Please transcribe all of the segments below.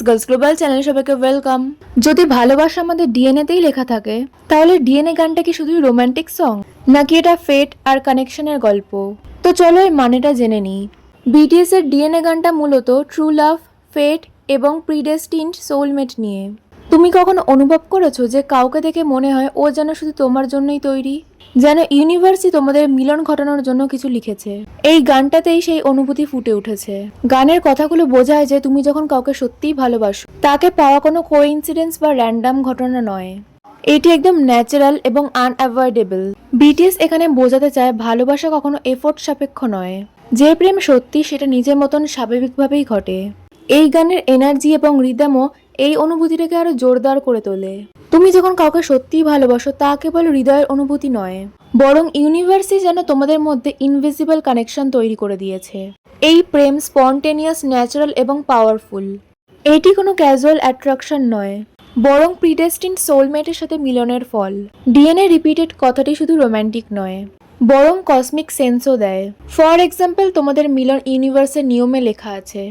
Girls global চ্যানেলে সবাইকে welcome. যদি ভালোবাসা আমাদের ডিএনএতেই লেখা থাকে, তাহলে ডিএনএ গানটা কি শুধুই রোমান্টিক সং, নাকি এটা ফেট আর কানেকশনের গল্প? তো চলো এর মানেটা জেনে নিই। বিটিএস এর ডিএনএ গানটা মূলত ট্রু লাভ, ফেট এবং প্রিডেস্টিনড সোলমেট নিয়ে। তুমি কখনো অনুভব করেছো যে কাউকে দেখে মনে হয় ও যেন শুধু তোমার জন্যই তৈরি, যেন ইউনিভার্সই তোমাদের মিলন ঘটানোর জন্য কিছু লিখেছে? এই গানটাতেই সেই অনুভূতি ফুটে উঠেছে। গানের কথাগুলো বোঝায় যে তুমি যখন কাউকে সত্যিই ভালোবাসো, তাকে পাওয়া কোনো কোইন্সিডেন্স বা র্যান্ডাম ঘটনা নয়। এটি একদম ন্যাচারাল এবং আনঅ্যাভয়েডেবল। বিটিএস এখানে বোঝাতে চায় ভালোবাসা কখনো এফোর্ট সাপেক্ষ নয়। যে প্রেম সত্যি সেটা নিজের মতন স্বাভাবিকভাবেই ঘটে। এই গানের এনার্জি এবং রিদমও এই অনুভূতিটাকে আরো জোরদার করে তোলে। তুমি যখন কাউকে সত্যিই ভালোবাসো, তা কেবল হৃদয়ের অনুভূতি নয়, বরং ইউনিভার্সই যেন তোমাদের মধ্যে ইনভিজিবল কানেকশন তৈরি করে দিয়েছে। এই প্রেম স্পন্টেনিয়াস, ন্যাচারাল এবং পাওয়ারফুল। এটি কোনো ক্যাজুয়াল অ্যাট্রাকশন নয়, বরং প্রিডেস্টিনড সোলমেটের সাথে মিলনের ফল। ডিএনএ রিপিটেড কথাটি শুধু রোম্যান্টিক নয়, বরং কসমিক সেন্সও দেয়। ফর এক্সাম্পল, তোমাদের মিলন ইউনিভার্সের নিয়মে লেখা আছে।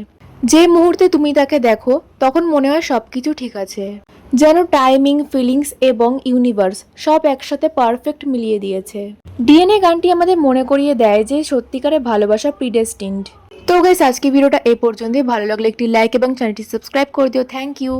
যে মুহূর্তে তুমি তাকে দেখো, তখন মনে হয় সবকিছু ঠিক আছে, যেন টাইমিং, ফিলিংস এবং ইউনিভার্স সব একসাথে পারফেক্ট মিলিয়ে দিয়েছে। ডিএনএ গানটি আমাদের মনে করিয়ে দেয় যে সত্যিকারের ভালোবাসা প্রিডেস্টিনড। তো গাইস, আজকে ভিডিওটা এই পর্যন্তই। ভালো লাগলে একটি লাইক এবং চ্যানেলটি সাবস্ক্রাইব করে দিও। Thank you.